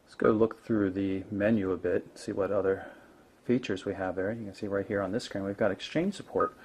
Let's go look through the menu a bit, see what other features we have there. You can see right here on this screen we've got Exchange support.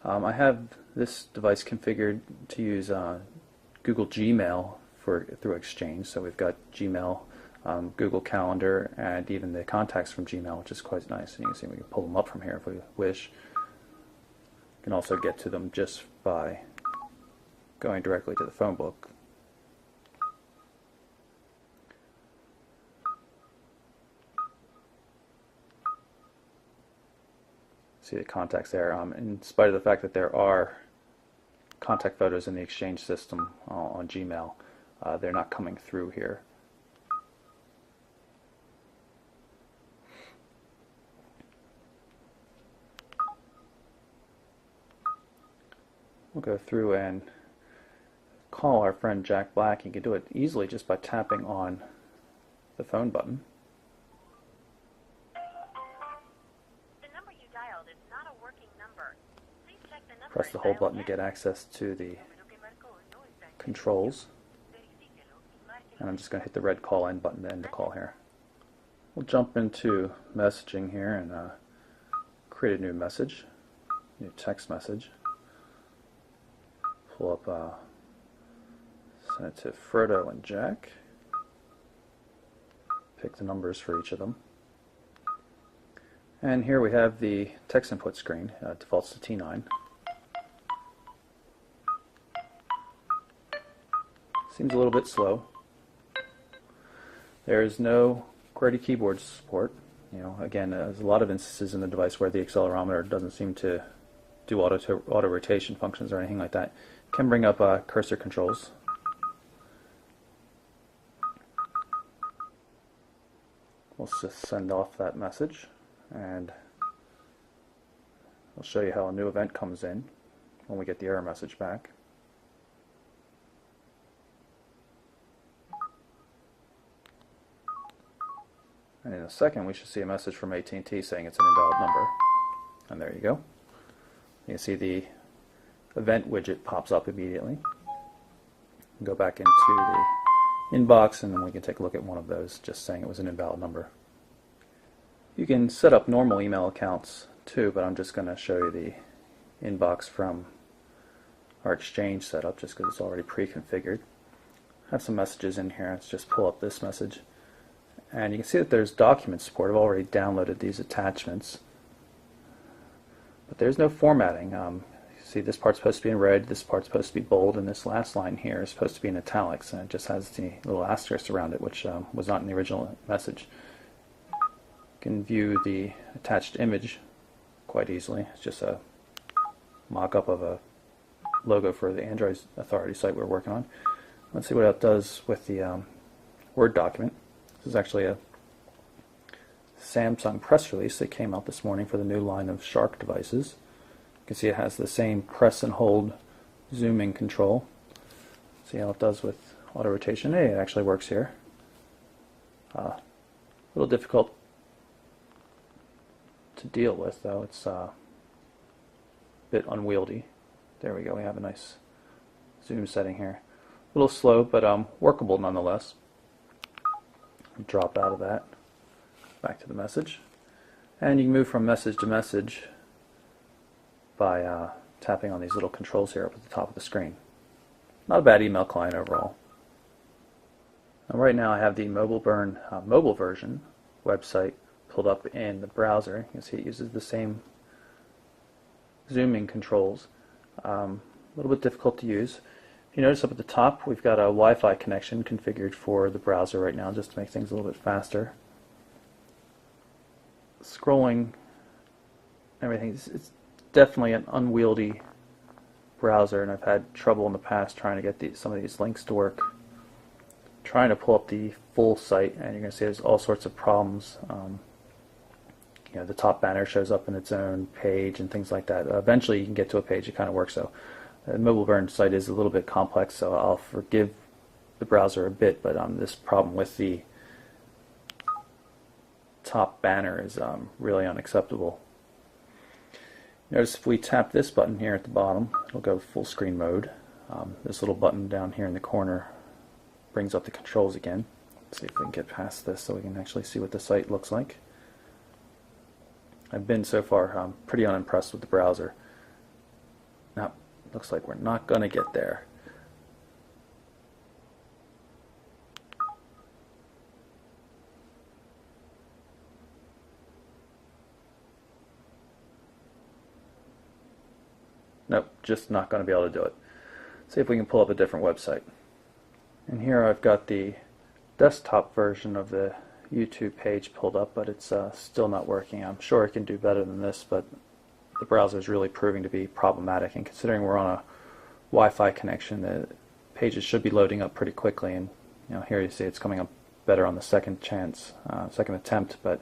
I have this device configured to use Google Gmail through Exchange, so we've got Gmail, Google Calendar, and even the contacts from Gmail, which is quite nice. And you can see we can pull them up from here if we wish. You can also get to them just by going directly to the phone book. See the contacts there. In spite of the fact that there are contact photos in the Exchange system on Gmail, they're not coming through here. We'll go through and call our friend Jack Black. You can do it easily just by tapping on the phone button. Press the hold button to get access to the controls. And I'm just going to hit the red call end button to end the call here. We'll jump into messaging here and create a new message, new text message. Pull up, send it to Frodo and Jack. Pick the numbers for each of them. And here we have the text input screen. It defaults to T9. Seems a little bit slow. There is no QWERTY keyboard support. Again, there's a lot of instances in the device where the accelerometer doesn't seem to do auto rotation functions or anything like that. It can bring up cursor controls. We'll just send off that message, and I'll show you how a new event comes in when we get the error message back. And in a second we should see a message from AT&T saying it's an invalid number. And there you go. You can see the event widget pops up immediately. Go back into the inbox and then we can take a look at one of those just saying it was an invalid number. You can set up normal email accounts too, but I'm just going to show you the inbox from our Exchange setup just because it's already pre-configured. I have some messages in here. Let's just pull up this message. And you can see that there's document support. I've already downloaded these attachments. But there's no formatting. You see this part's supposed to be in red, this part's supposed to be bold, and this last line here is supposed to be in italics, and it just has the little asterisk around it, which was not in the original message. You can view the attached image quite easily. It's just a mock-up of a logo for the Android Authority site we're working on. Let's see what it does with the Word document. This is actually a Samsung press release that came out this morning for the new line of Shark devices. You can see it has the same press and hold zooming control. See how it does with auto rotation. Hey, it actually works here. A little difficult to deal with though. It's a bit unwieldy. There we go. We have a nice zoom setting here. A little slow, but workable nonetheless. Drop out of that, back to the message, and you can move from message to message by tapping on these little controls here up at the top of the screen. Not a bad email client overall. Now, right now I have the MobileBurn mobile version website pulled up in the browser. You can see it uses the same zooming controls. A little bit difficult to use. You notice up at the top we've got a Wi-Fi connection configured for the browser right now just to make things a little bit faster. Scrolling, everything, it's definitely an unwieldy browser, and I've had trouble in the past trying to get some of these links to work. Trying to pull up the full site, and you're going to see there's all sorts of problems. The top banner shows up in its own page and things like that. Eventually you can get to a page that kind of works though. The MobileBurn site is a little bit complex, so I'll forgive the browser a bit, but this problem with the top banner is really unacceptable. Notice if we tap this button here at the bottom, it'll go full screen mode. This little button down here in the corner brings up the controls again. Let's see if we can get past this so we can actually see what the site looks like. I've been so far pretty unimpressed with the browser. Now, looks like we're not going to get there. Nope, just not going to be able to do it. See if we can pull up a different website. And here I've got the desktop version of the YouTube page pulled up, but it's still not working. I'm sure it can do better than this, but the browser is really proving to be problematic. And considering we're on a Wi-Fi connection, the pages should be loading up pretty quickly. And here you see it's coming up better on the second attempt, but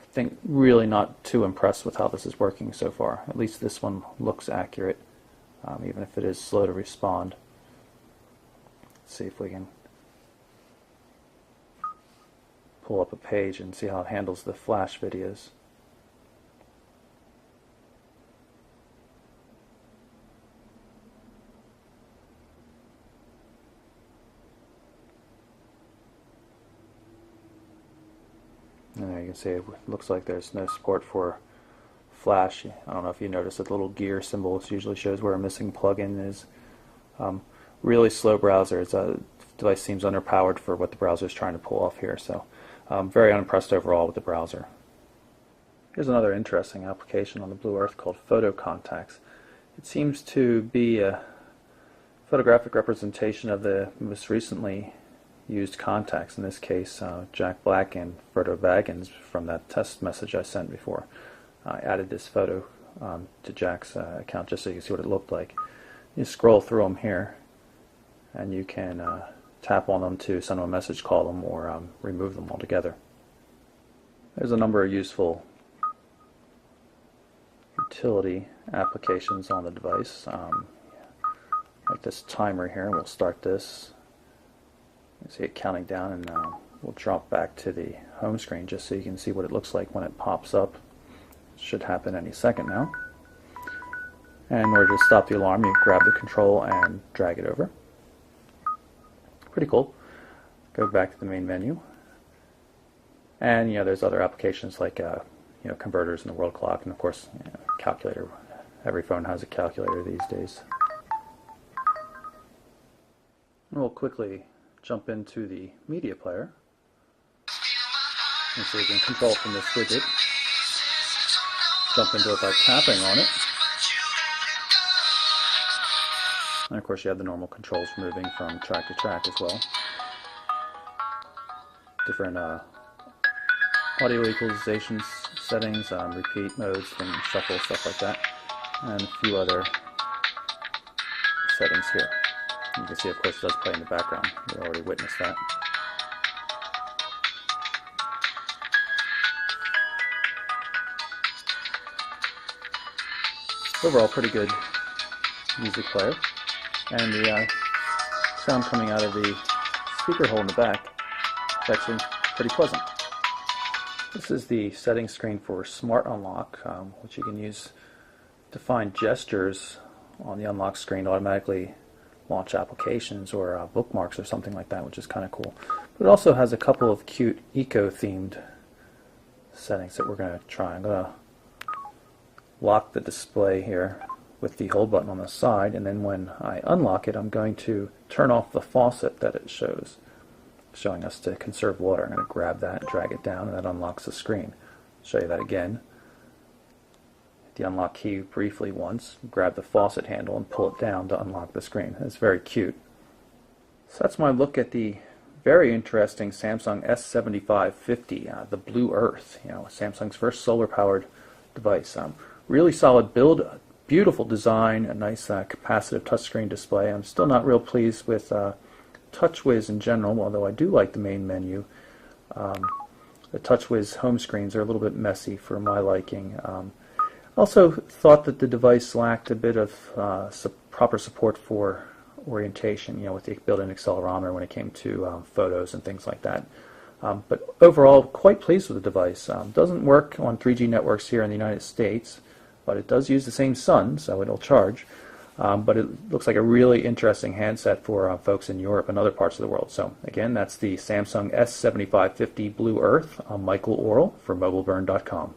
I think really not too impressed with how this is working so far. At least this one looks accurate, even if it is slow to respond. Let's see if we can pull up a page and see how it handles the Flash videos. And there you can see it looks like there's no support for Flash. I don't know if you noticed that little gear symbol usually shows where a missing plugin is. Really slow browser. The device seems underpowered for what the browser is trying to pull off here. So very unimpressed overall with the browser. Here's another interesting application on the Blue Earth called Photo Contacts. It seems to be a photographic representation of the most recently used contacts, in this case Jack Black and Frodo Baggins from that test message I sent before. I added this photo to Jack's account just so you can see what it looked like. You scroll through them here and you can tap on them to send them a message, call them, or remove them altogether. There's a number of useful utility applications on the device, like this timer here. We'll start this. You see it counting down, and we'll drop back to the home screen just so you can see what it looks like when it pops up. It should happen any second now. And in order to stop the alarm, you grab the control and drag it over. Pretty cool. Go back to the main menu. And there's other applications like converters and the world clock, and of course calculator. Every phone has a calculator these days. And we'll quickly jump into the media player. And so you can control from this widget. Jump into it by tapping on it. And of course you have the normal controls for moving from track to track as well. Different audio equalization settings, repeat modes, and shuffle, stuff like that. And a few other settings here. You can see, of course, it does play in the background. We already witnessed that. Overall, pretty good music player. And the sound coming out of the speaker hole in the back is actually pretty pleasant. This is the settings screen for Smart Unlock, which you can use to find gestures on the unlock screen to automatically launch applications or bookmarks or something like that, which is kind of cool. But it also has a couple of cute eco-themed settings that we're going to try. I'm going to lock the display here with the hold button on the side, and then when I unlock it, I'm going to turn off the faucet that it shows, showing us to conserve water. I'm going to grab that, drag it down, and that unlocks the screen. I'll show you that again. Hit the unlock key briefly once, grab the faucet handle and pull it down to unlock the screen. It's very cute. So that's my look at the very interesting Samsung S7550, the Blue Earth, Samsung's first solar-powered device. Really solid build, beautiful design, a nice capacitive touchscreen display. I'm still not real pleased with TouchWiz in general, although I do like the main menu. The TouchWiz home screens are a little bit messy for my liking. Also thought that the device lacked a bit of proper support for orientation, with the built-in accelerometer when it came to photos and things like that. But overall, quite pleased with the device. Doesn't work on 3G networks here in the United States, but it does use the same sun, so it'll charge. But it looks like a really interesting handset for folks in Europe and other parts of the world. So again, that's the Samsung S7550 Blue Earth. I'm Michael Orrell for MobileBurn.com.